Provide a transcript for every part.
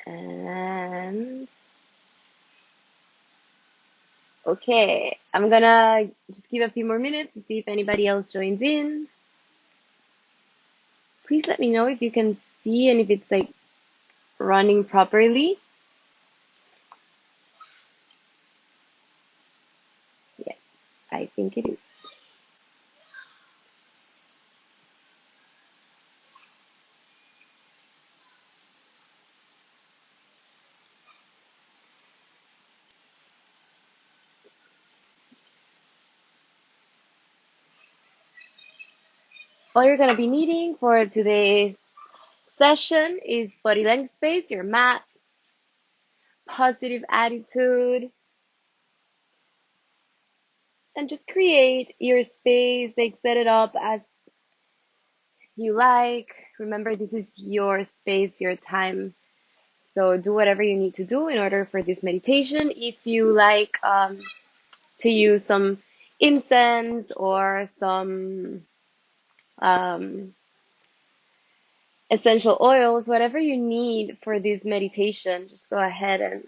And okay, I'm gonna just give a few more minutes to see if anybody else joins in. Please let me know if you can see and if it's like running properly. Yes, I think it is. All you're gonna be needing for today's session is body length space, your mat, positive attitude, and just create your space, like set it up as you like. Remember, this is your space, your time. So do whatever you need to do in order for this meditation. If you like to use some incense or some um, essential oils, whatever you need for this meditation, just go ahead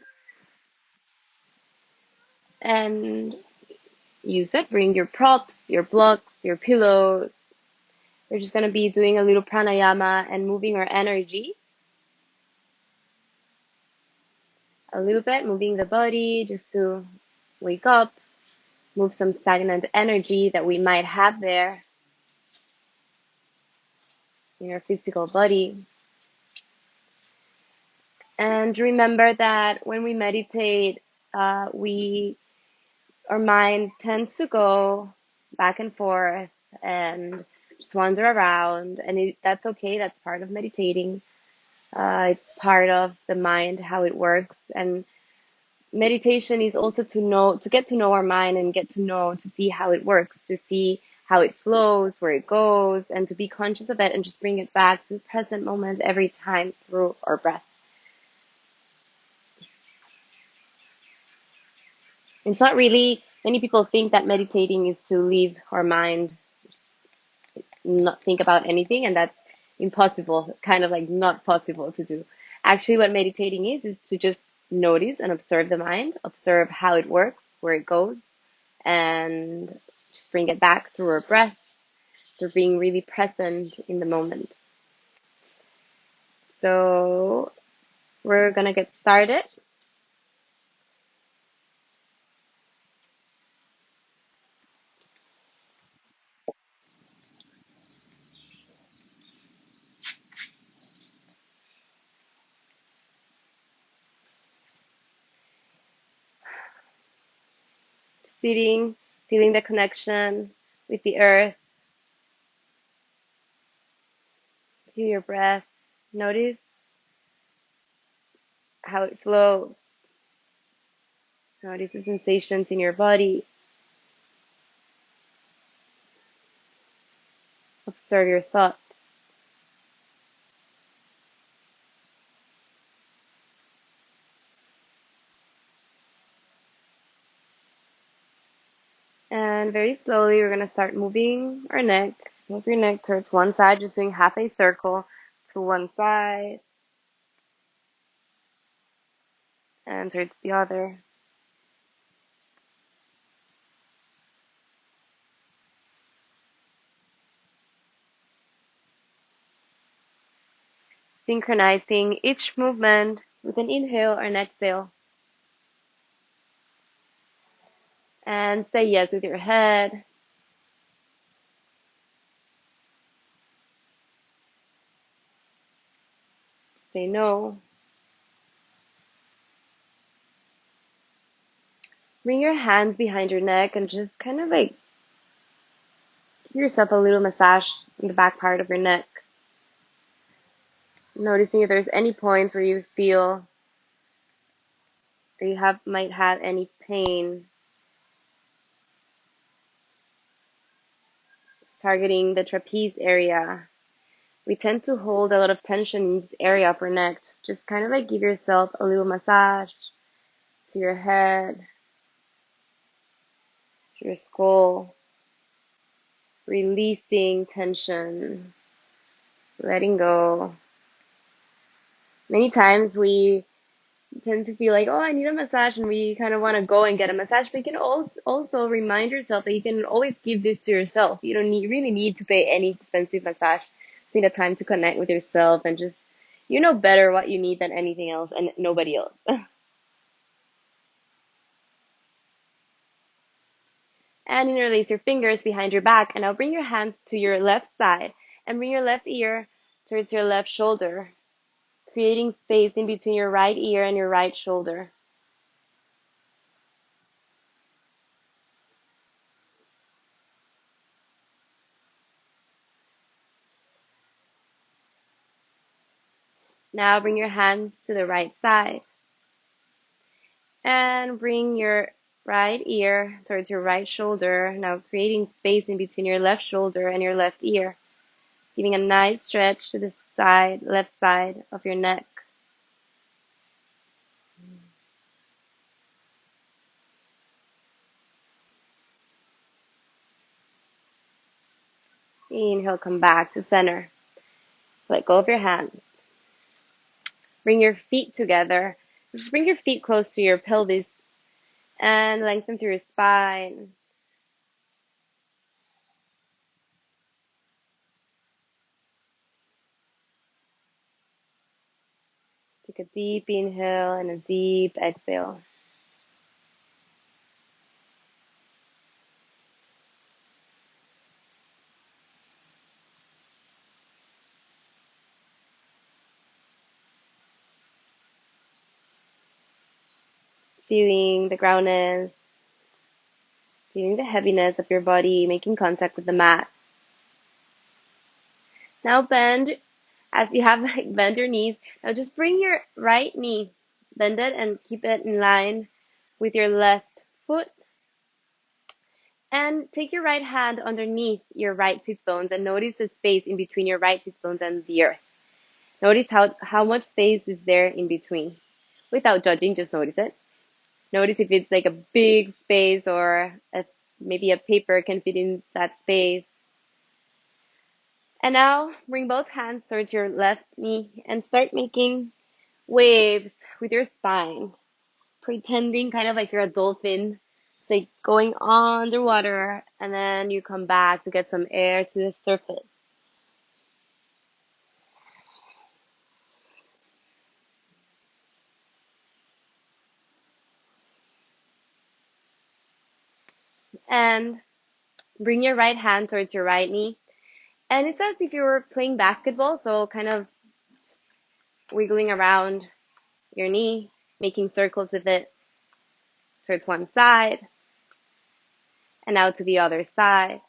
and use it. Bring your props, your blocks, your pillows. We're just going to be doing a little pranayama and moving our energy a little bit, moving the body just to wake up, move some stagnant energy that we might have there in our physical body. And remember that when we meditate, we our mind tends to go back and forth and just wander around, and that's okay. That's part of meditating. It's part of the mind, how it works, and meditation is also to get to know our mind and to see how it works, to see how it flows, where it goes, and to be conscious of it and just bring it back to the present moment every time through our breath. It's not really, many people think that meditating is to leave our mind, just not think about anything, and that's impossible, kind of like not possible to do. Actually, what meditating is to just notice and observe the mind, observe how it works, where it goes, and just bring it back through our breath, through being really present in the moment. So we're gonna get started. Sitting, feeling the connection with the earth, feel your breath, notice how it flows, notice the sensations in your body, observe your thoughts. And very slowly, we're going to start moving our neck. Move your neck towards one side, just doing half a circle to one side and towards the other. Synchronizing each movement with an inhale or an exhale. And say yes with your head. Say no. Bring your hands behind your neck and just kind of like give yourself a little massage in the back part of your neck. Noticing if there's any points where you feel or you might have any pain. Just targeting the trapeze area. We tend to hold a lot of tension in this area of our neck. Just kind of like give yourself a little massage to your head, to your skull, releasing tension, letting go. Many times we tend to feel like, oh, I need a massage, and we kind of want to go and get a massage. But you can also remind yourself that you can always give this to yourself. You don't really need to pay any expensive massage. Just need a time to connect with yourself and just you know better what you need than anything else and nobody else. And interlace your fingers behind your back, and now bring your hands to your left side and bring your left ear towards your left shoulder, creating space in between your right ear and your right shoulder. Now bring your hands to the right side and bring your right ear towards your right shoulder, now creating space in between your left shoulder and your left ear, giving a nice stretch to the left side of your neck. Inhale, come back to center. Let go of your hands. Bring your feet together. Just bring your feet close to your pelvis and lengthen through your spine. Take a deep inhale and a deep exhale. Just feeling the groundness, feeling the heaviness of your body, making contact with the mat. Now bend as you have bend your knees. Now just bring your right knee, bend it and keep it in line with your left foot. And take your right hand underneath your right sit bones and notice the space in between your right sit bones and the earth. Notice how much space is there in between. Without judging, just notice it. Notice if it's like a big space or maybe a paper can fit in that space. And now bring both hands towards your left knee and start making waves with your spine, pretending kind of like you're a dolphin, just like going underwater, and then you come back to get some air to the surface. And bring your right hand towards your right knee. And it's as if you were playing basketball, so kind of wiggling around your knee, making circles with it towards one side and out to the other side.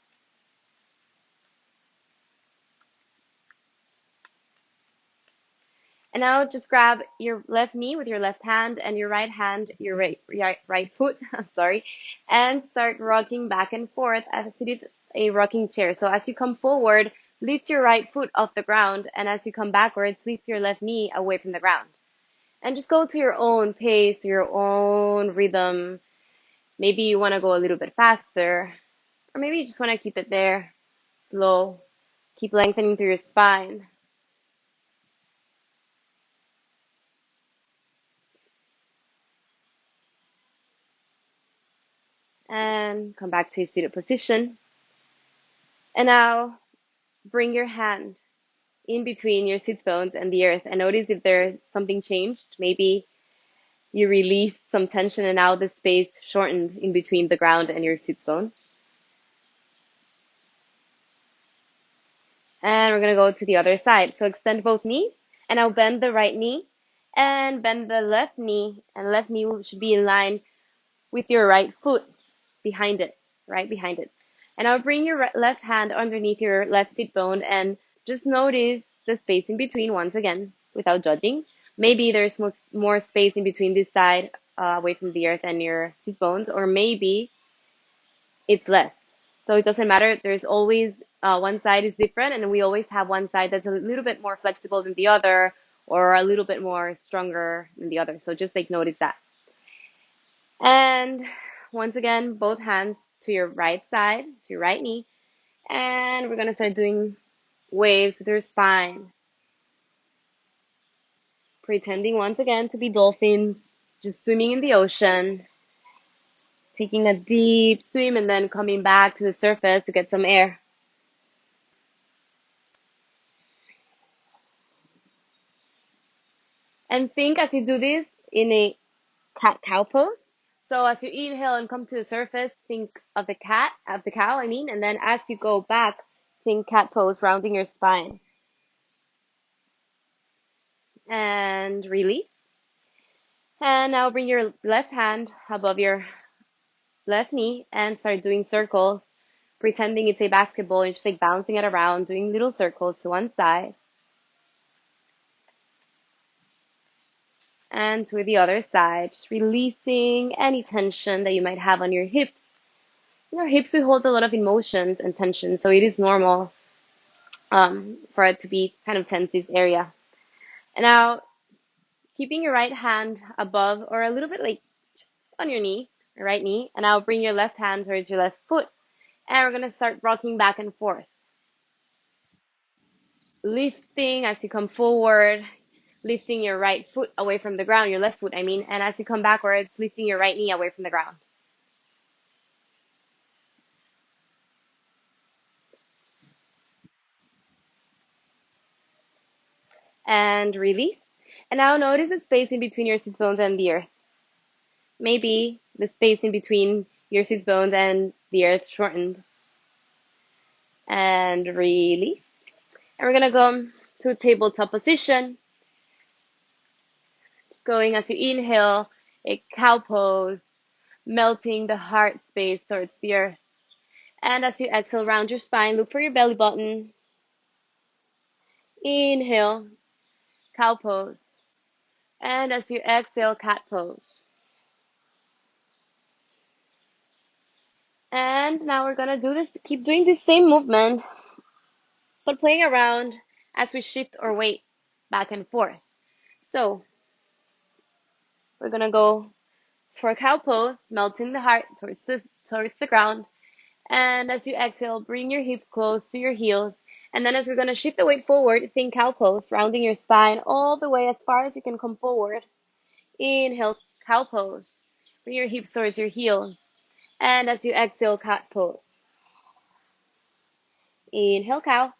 And now just grab your left knee with your left hand and your right hand, your right foot, I'm sorry, and start rocking back and forth as it is a rocking chair. So as you come forward, lift your right foot off the ground, and as you come backwards, lift your left knee away from the ground. And just go to your own pace, your own rhythm. Maybe you want to go a little bit faster, or maybe you just want to keep it there, slow. Keep lengthening through your spine. And come back to a seated position. And now bring your hand in between your sit bones and the earth and notice if there's something changed. Maybe you released some tension and now the space shortened in between the ground and your sit bones. And we're going to go to the other side. So extend both knees and now bend the right knee and bend the left knee, and left knee should be in line with your right foot behind it, right behind it. And now bring your left hand underneath your left sit bone and just notice the space in between once again without judging. Maybe there's more space in between this side away from the earth and your sit bones, or maybe it's less. So it doesn't matter. There's always one side is different, and we always have one side that's a little bit more flexible than the other, or a little bit more stronger than the other. So just like notice that. And once again, both hands to your right side, to your right knee. And we're going to start doing waves with your spine. pretending once again to be dolphins, just swimming in the ocean, taking a deep swim and then coming back to the surface to get some air. And think as you do this in a cat cow pose. So as you inhale and come to the surface, think of the cow, and then as you go back, think cat pose, rounding your spine. And release. And now bring your left hand above your left knee and start doing circles, pretending it's a basketball. You're just like bouncing it around, doing little circles to one side and to the other side, just releasing any tension that you might have on your hips. Your hips will hold a lot of emotions and tension, so it is normal for it to be kind of tense this area. And now, keeping your right hand above or a little bit like just on your knee, your right knee, and now bring your left hand towards your left foot. And we're going to start rocking back and forth. Lifting as you come forward, lifting your right foot away from the ground, your left foot, I mean, and as you come backwards, lifting your right knee away from the ground. And release. And now notice the space in between your sits bones and the earth. Maybe the space in between your sits bones and the earth shortened. And release. And we're gonna go to tabletop position. Just going as you inhale, a cow pose, melting the heart space towards the earth. And as you exhale, round your spine, look for your belly button. Inhale, cow pose. And as you exhale, cat pose. And now we're gonna do this, keep doing this same movement, but playing around as we shift our weight back and forth. So we're gonna go for a cow pose, melting the heart towards the ground. And as you exhale, bring your hips close to your heels. And then as we're gonna shift the weight forward, think cow pose, rounding your spine all the way as far as you can come forward. Inhale, cow pose. Bring your hips towards your heels. And as you exhale, cat pose. Inhale, cow.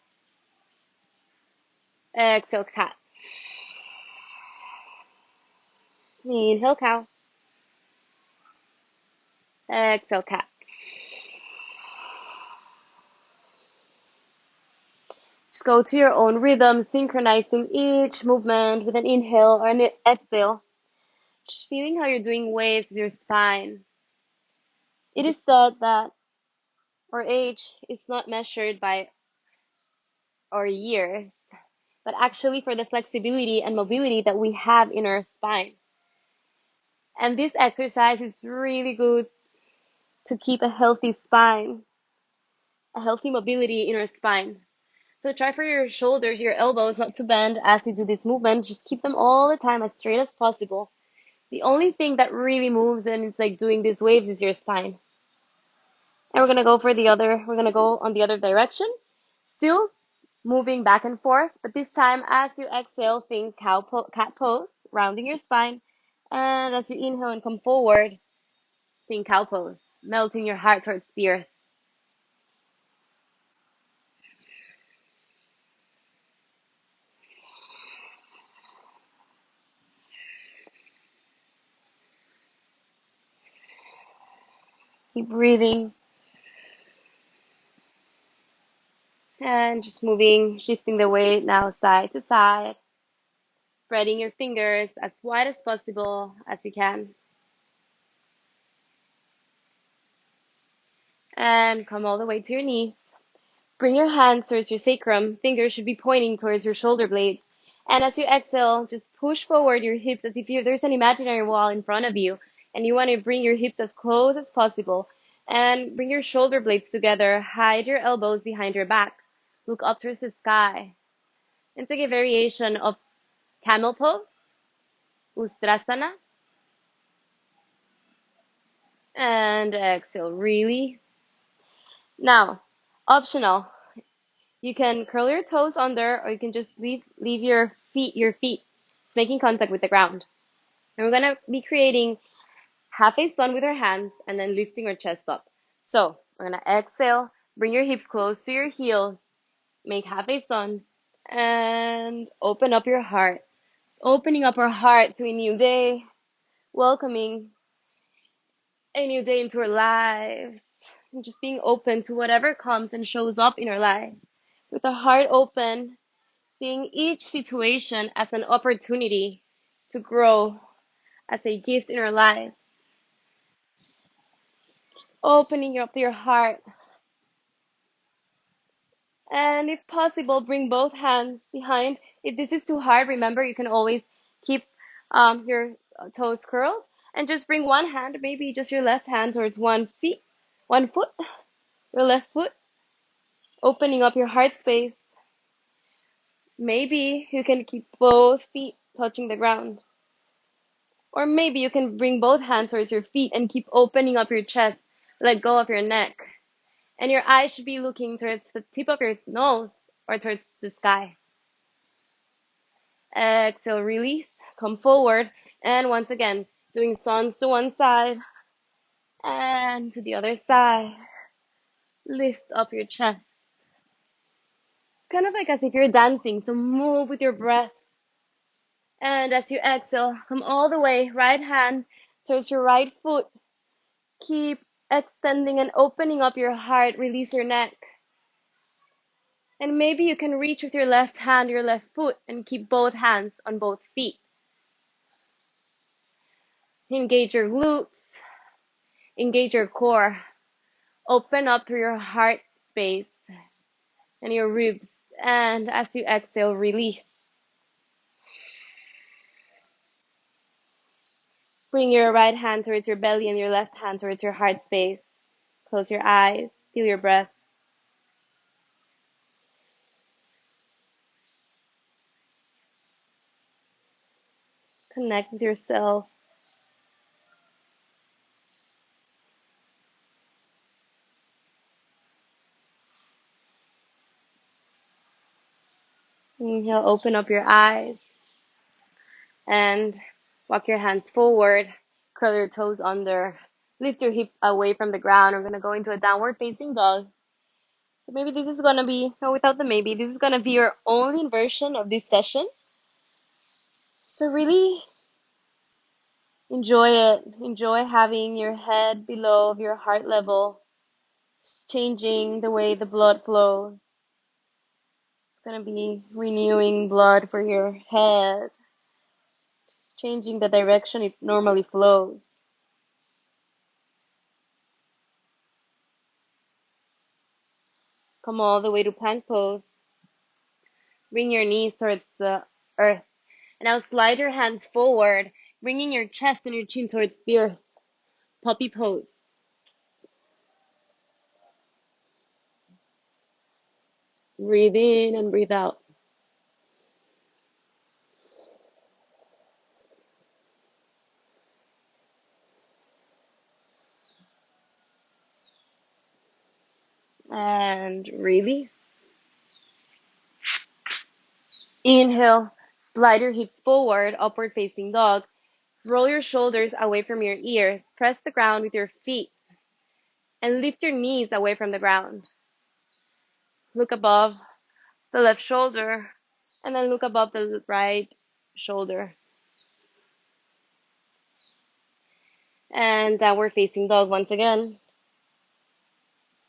Exhale, cat. Inhale, cow. Exhale, cat. Just go to your own rhythm, synchronizing each movement with an inhale or an exhale. Just feeling how you're doing waves with your spine. It is said that our age is not measured by our years, but actually for the flexibility and mobility that we have in our spine. And this exercise is really good to keep a healthy spine, a healthy mobility in our spine. So try for your shoulders, your elbows not to bend as you do this movement. Just keep them all the time as straight as possible. The only thing that really moves and it's like doing these waves is your spine. And we're gonna go on the other direction. Still moving back and forth, but this time as you exhale, think cat pose, rounding your spine. And as you inhale and come forward, think cow pose, melting your heart towards the earth. Keep breathing. And just moving, shifting the weight now side to side, spreading your fingers as wide as possible as you can. And come all the way to your knees. Bring your hands towards your sacrum. Fingers should be pointing towards your shoulder blades. And as you exhale, just push forward your hips as if there's an imaginary wall in front of you. And you want to bring your hips as close as possible. And bring your shoulder blades together. Hide your elbows behind your back. Look up towards the sky. And take a variation of camel pose, Ustrasana. And exhale, release. Now, optional. You can curl your toes under or you can just leave your feet just making contact with the ground. And we're gonna be creating half a sun with our hands and then lifting our chest up. So we're gonna exhale, bring your hips close to your heels, make half a sun, and open up your heart. It's opening up our heart to a new day, welcoming a new day into our lives, and just being open to whatever comes and shows up in our life. With our heart open, seeing each situation as an opportunity to grow, as a gift in our lives. Opening up your heart. And if possible, bring both hands behind. If this is too hard, remember you can always keep your toes curled and just bring one hand, maybe just your left hand towards one foot, your left foot, opening up your heart space. Maybe you can keep both feet touching the ground. Or maybe you can bring both hands towards your feet and keep opening up your chest, let go of your neck. And your eyes should be looking towards the tip of your nose or towards the sky. Exhale, release, come forward, and once again, doing suns to one side and to the other side. Lift up your chest. Kind of like as if you're dancing, so move with your breath. And as you exhale, come all the way, right hand towards your right foot. Keep extending and opening up your heart, release your neck. And maybe you can reach with your left hand, your left foot, and keep both hands on both feet. Engage your glutes, engage your core. Open up through your heart space and your ribs. And as you exhale, release. Bring your right hand towards your belly and your left hand towards your heart space. Close your eyes, feel your breath. Connect with yourself. Inhale, open up your eyes and walk your hands forward. Curl your toes under. Lift your hips away from the ground. We're going to go into a downward facing dog. So maybe this is going to be, no, without the maybe, this is going to be your only version of this session. So really enjoy it. Enjoy having your head below your heart level. Just changing the way the blood flows. It's going to be renewing blood for your head. Just changing the direction it normally flows. Come all the way to plank pose. Bring your knees towards the earth. And now slide your hands forward, bringing your chest and your chin towards the earth. Puppy pose. Breathe in and breathe out. And release. Inhale, slide your hips forward, upward facing dog. Roll your shoulders away from your ears. Press the ground with your feet. And lift your knees away from the ground. Look above the left shoulder. And then look above the right shoulder. And downward facing dog once again.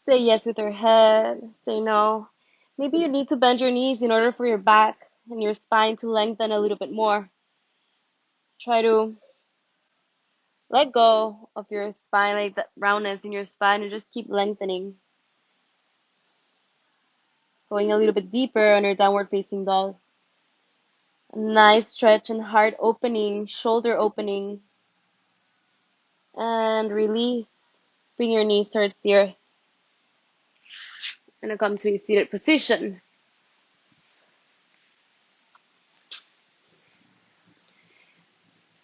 Say yes with your head. Say no. Maybe you need to bend your knees in order for your back and your spine to lengthen a little bit more. Try to let go of your spine, like that roundness in your spine, and just keep lengthening. Going a little bit deeper on your downward facing dog. A nice stretch and heart opening, shoulder opening. And release. Bring your knees towards the earth. And come to a seated position.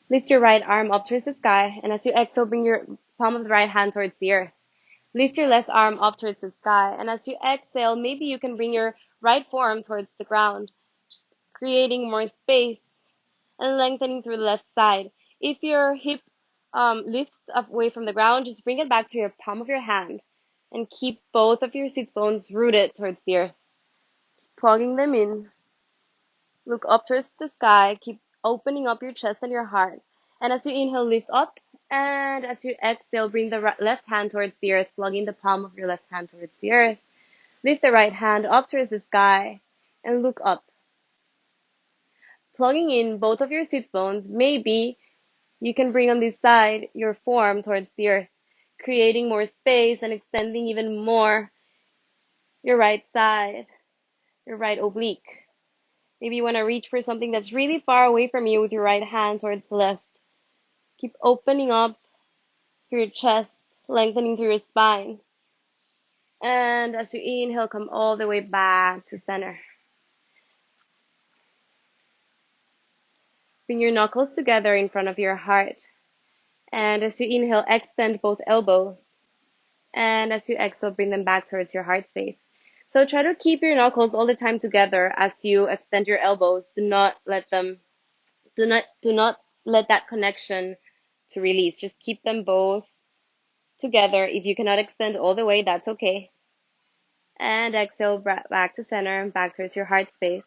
Lift your right arm up towards the sky, and as you exhale, bring your palm of the right hand towards the earth. Lift your left arm up towards the sky, and as you exhale, maybe you can bring your right forearm towards the ground, just creating more space and lengthening through the left side. If your hip lifts up away from the ground, just bring it back to your palm of your hand and keep both of your sits bones rooted towards the earth. Plugging them in. Look up towards the sky. Keep opening up your chest and your heart. And as you inhale, lift up. And as you exhale, bring the left hand towards the earth, plugging the palm of your left hand towards the earth. Lift the right hand up towards the sky and look up. Plugging in both of your sit bones, maybe you can bring on this side your form towards the earth, creating more space and extending even more your right side, your right oblique. Maybe you want to reach for something that's really far away from you with your right hand towards the left. Keep opening up through your chest, lengthening through your spine. And as you inhale, come all the way back to center. Bring your knuckles together in front of your heart. And as you inhale, extend both elbows. And as you exhale, bring them back towards your heart space. So try to keep your knuckles all the time together as you extend your elbows. Do not let that connection to release. Just keep them both together. If you cannot extend all the way, that's okay. And exhale back to center and back towards your heart space.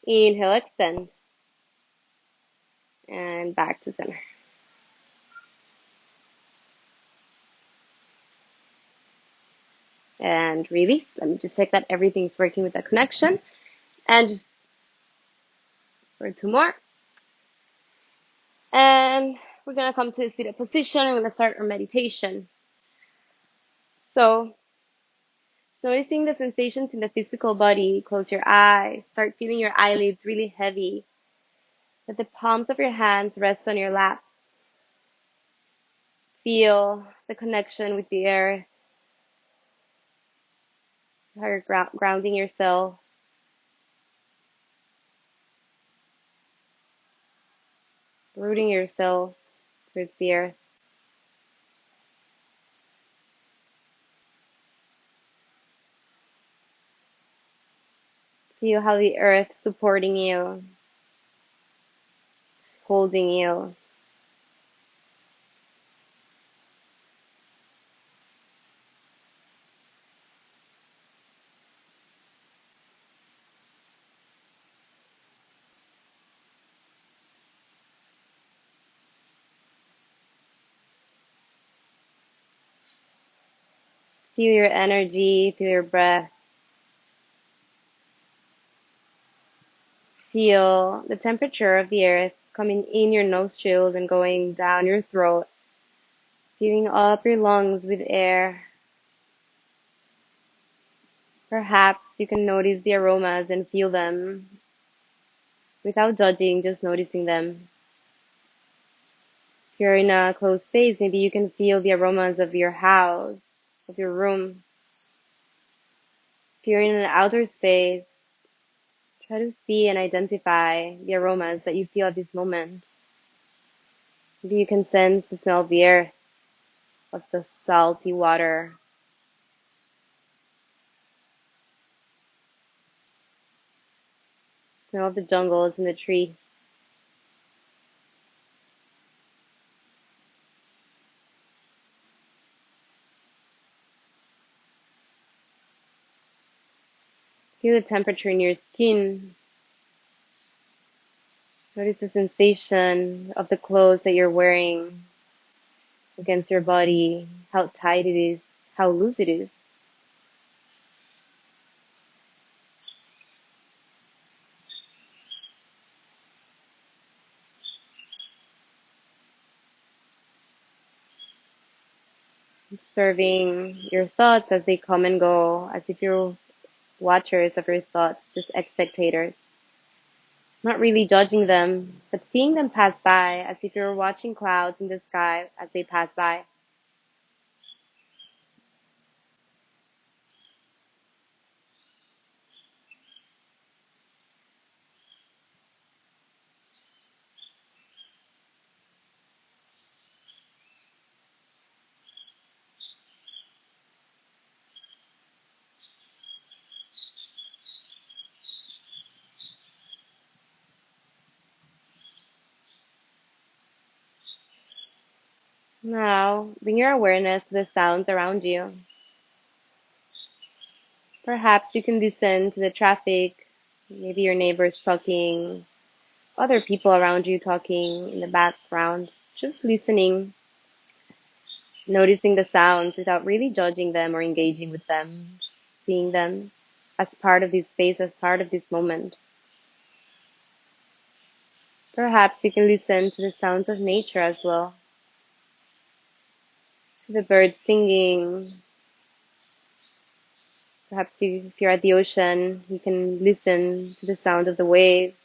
Inhale, extend. And back to center. And release. Let me just check that everything's working with the connection. And just for 2 more. And we're going to come to a seated position. We're going to start our meditation. So, just noticing the sensations in the physical body. Close your eyes. Start feeling your eyelids really heavy. Let the palms of your hands rest on your laps. Feel the connection with the earth. How you're grounding yourself. Rooting yourself towards the earth. Feel how the earth is supporting you, is holding you. Feel your energy, feel your breath. Feel the temperature of the earth coming in your nostrils and going down your throat. Filling up your lungs with air. Perhaps you can notice the aromas and feel them without judging, just noticing them. If you're in a closed space, maybe you can feel the aromas of your house, of your room. If you're in an outer space, try to see and identify the aromas that you feel at this moment. Maybe you can sense the smell of the earth, of the salty water. Smell of the jungles and the trees. Feel the temperature in your skin. Notice the sensation of the clothes that you're wearing against your body, how tight it is, how loose it is. Observing your thoughts as they come and go, as if you're watchers of your thoughts, just spectators. Not really judging them, but seeing them pass by as if you're watching clouds in the sky as they pass by. Now, bring your awareness to the sounds around you. Perhaps you can listen to the traffic, maybe your neighbors talking, other people around you talking in the background. Just listening, noticing the sounds without really judging them or engaging with them, just seeing them as part of this space, as part of this moment. Perhaps you can listen to the sounds of nature as well, to the birds singing. Perhaps if you're at the ocean, you can listen to the sound of the waves,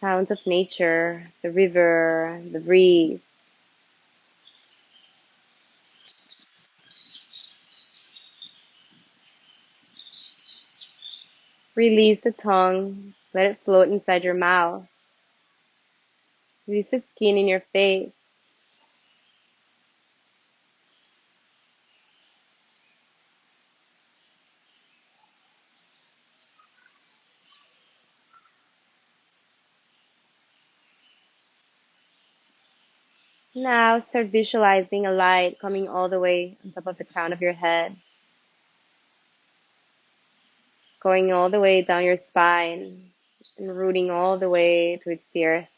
sounds of nature, the river, the breeze. Release the tongue, let it float inside your mouth. Release the skin in your face. Now start visualizing a light coming all the way on top of the crown of your head, going all the way down your spine and rooting all the way towards the earth,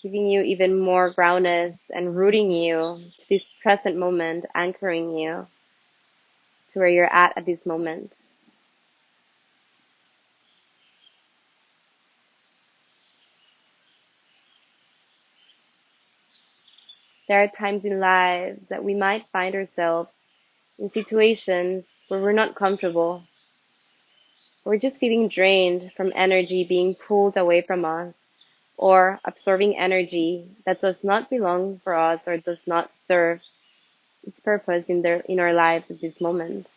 giving you even more groundness and rooting you to this present moment, anchoring you to where you're at this moment. There are times in lives that we might find ourselves in situations where we're not comfortable. We're just feeling drained from energy being pulled away from us or absorbing energy that does not belong for us or does not serve its purpose in our lives at this moment.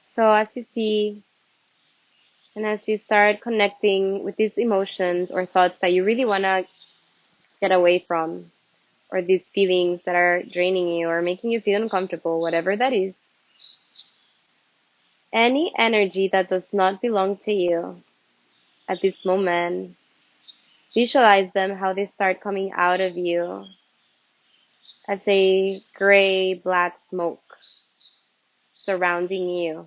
So as you see and as you start connecting with these emotions or thoughts that you really want to get away from, or these feelings that are draining you or making you feel uncomfortable, whatever that is, any energy that does not belong to you at this moment, visualize them how they start coming out of you as a gray black smoke surrounding you.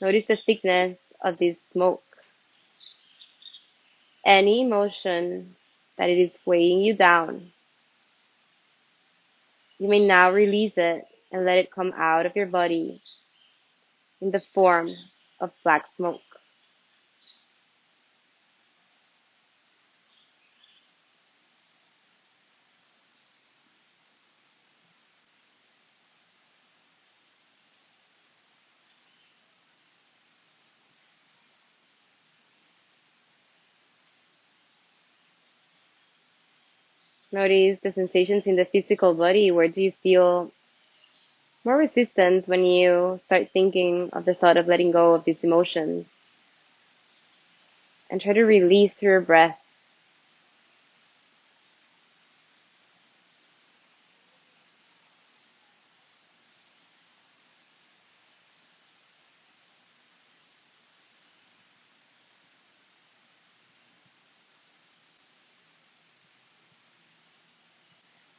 Notice the thickness of this smoke. Any emotion that it is weighing you down, you may now release it and let it come out of your body in the form of black smoke. Notice the sensations in the physical body. Where do you feel more resistance when you start thinking of the thought of letting go of these emotions? And try to release through your breath.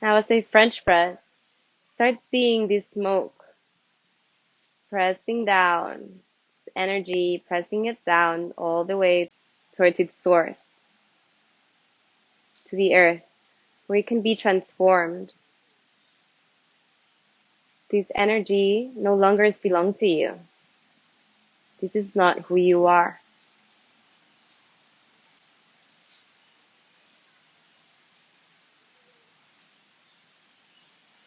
Now, as a French press, start seeing this smoke just pressing down, energy pressing it down all the way towards its source, to the earth, where it can be transformed. This energy no longer belongs to you. This is not who you are.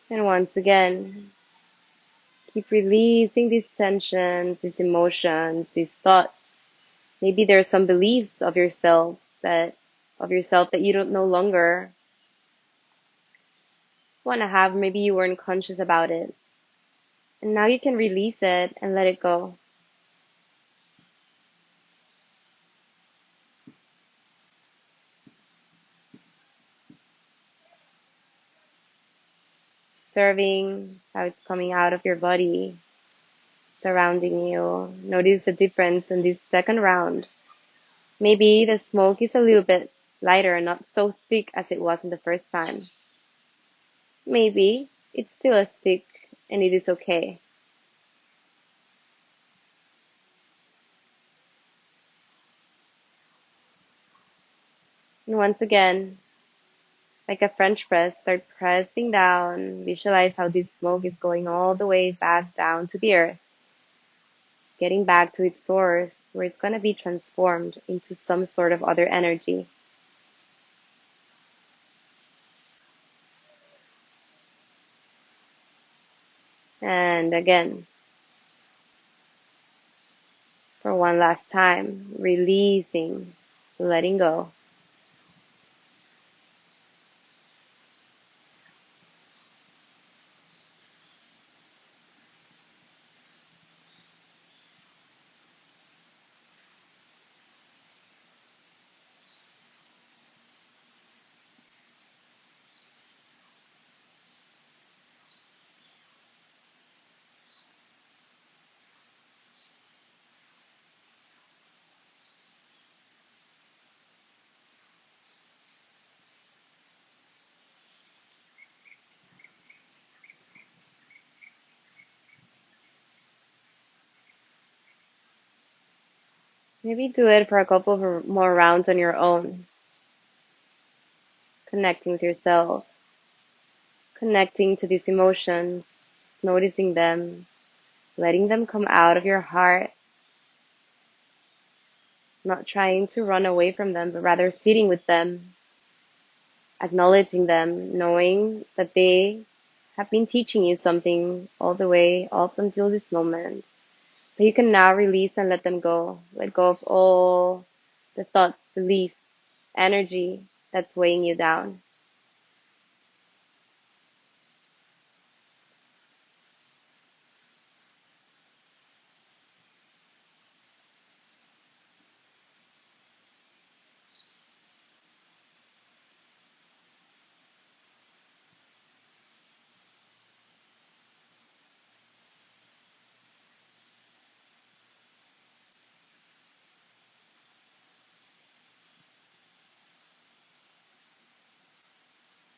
And once again, keep releasing these tensions, these emotions, these thoughts. Maybe there are some beliefs of yourself that you don't no longer want to have. Maybe you weren't conscious about it. And now you can release it and let it go. observing how it's coming out of your body, surrounding you. Notice the difference in this second round. Maybe the smoke is a little bit lighter and not so thick as it was in the first time. Maybe it's still as thick and it is okay. And once again, like a French press, start pressing down. Visualize how this smoke is going all the way back down to the earth, getting back to its source where it's going to be transformed into some sort of other energy. And again, for one last time, releasing, letting go. Maybe do it for a couple of more rounds on your own, connecting with yourself, connecting to these emotions, just noticing them, letting them come out of your heart, not trying to run away from them, but rather sitting with them, acknowledging them, knowing that they have been teaching you something all the way up until this moment. But you can now release and let them go. Let go of all the thoughts, beliefs, energy that's weighing you down.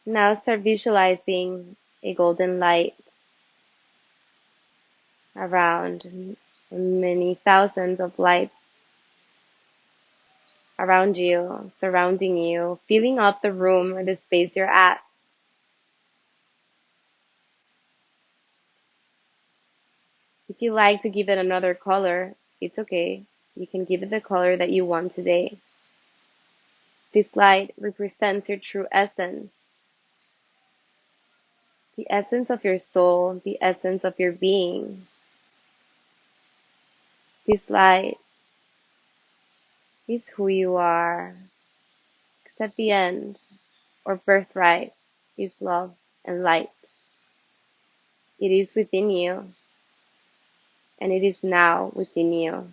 Now start visualizing a golden light around, many thousands of lights around you, surrounding you, filling up the room or the space you're at. If you like to give it another color, it's okay. You can give it the color that you want today. This light represents your true essence, the essence of your soul, the essence of your being. This light is who you are. Because at the end, or birthright, is love and light. It is within you, and it is now within you,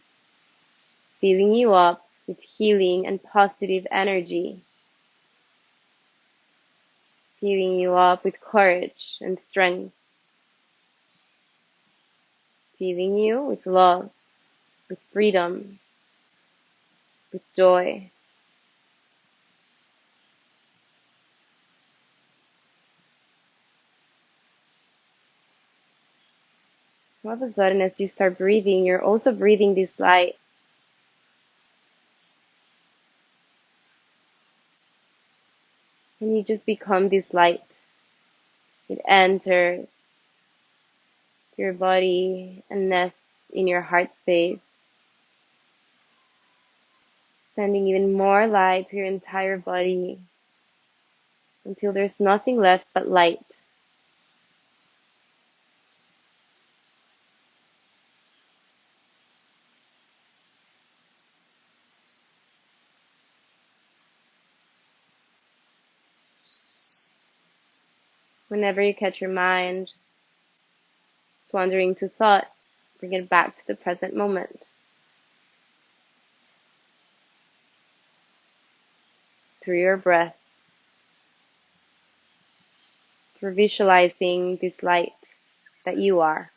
filling you up with healing and positive energy, filling you up with courage and strength, filling you with love, with freedom, with joy. All of a sudden, as you start breathing, you're also breathing this light. And you just become this light. It enters your body and nests in your heart space, sending even more light to your entire body until there's nothing left but light. Whenever you catch your mind it's wandering to thought, bring it back to the present moment through your breath. for visualizing this light that you are.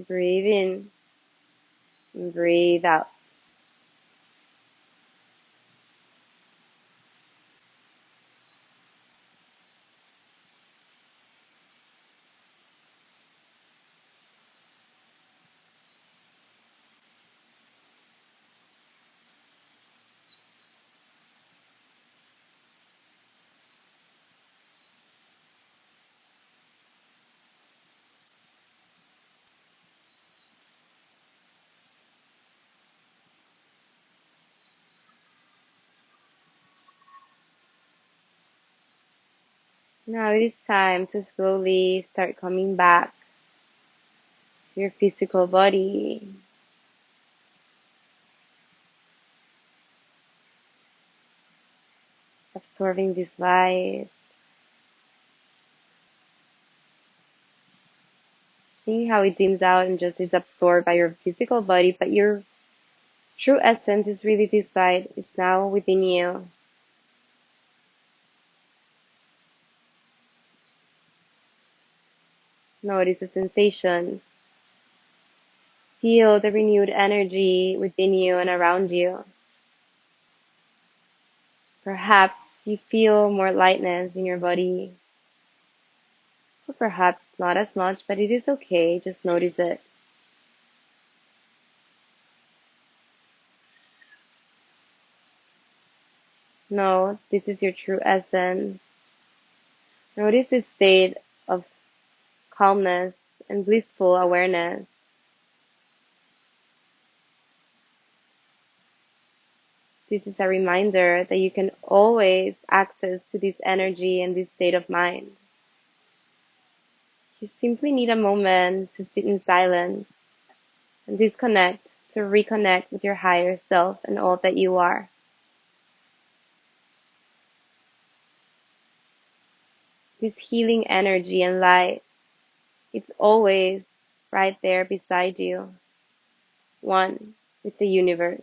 Breathe in and breathe out. Now it is time to slowly start coming back to your physical body, absorbing this light, seeing how it dims out and just is absorbed by your physical body, but your true essence is really this light. It's now within you. Notice the sensations. Feel the renewed energy within you and around you. Perhaps you feel more lightness in your body, or perhaps not as much, but it is okay. Just notice it. No, this is your true essence. Notice this state of calmness and blissful awareness. This is a reminder that you can always access to this energy and this state of mind. You simply need a moment to sit in silence and disconnect, to reconnect with your higher self and all that you are. This healing energy and light, it's always right there beside you, one with the universe.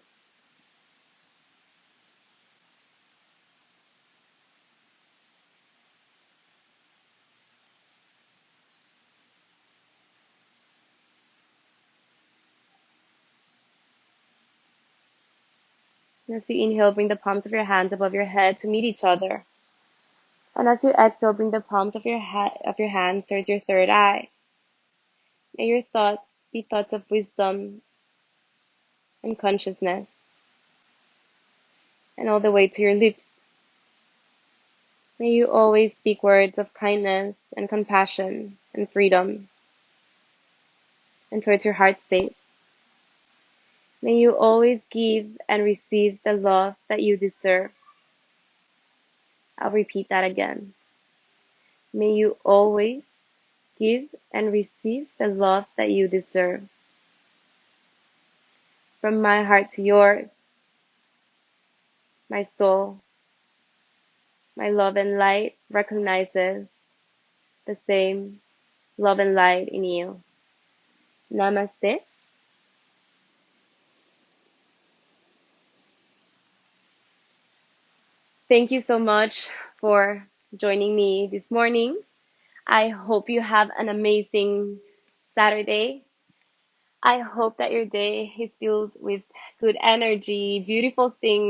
And as you inhale, bring the palms of your hands above your head to meet each other. And as you exhale, bring the palms of your hands towards your third eye. May your thoughts be thoughts of wisdom and consciousness, and all the way to your lips. May you always speak words of kindness and compassion and freedom, and towards your heart space. May you always give and receive the love that you deserve. I'll repeat that again. May you always give and receive the love that you deserve. From my heart to yours, my soul, my love and light recognizes the same love and light in you. Namaste. Thank you so much for joining me this morning. I hope you have an amazing Saturday. I hope that your day is filled with good energy, beautiful things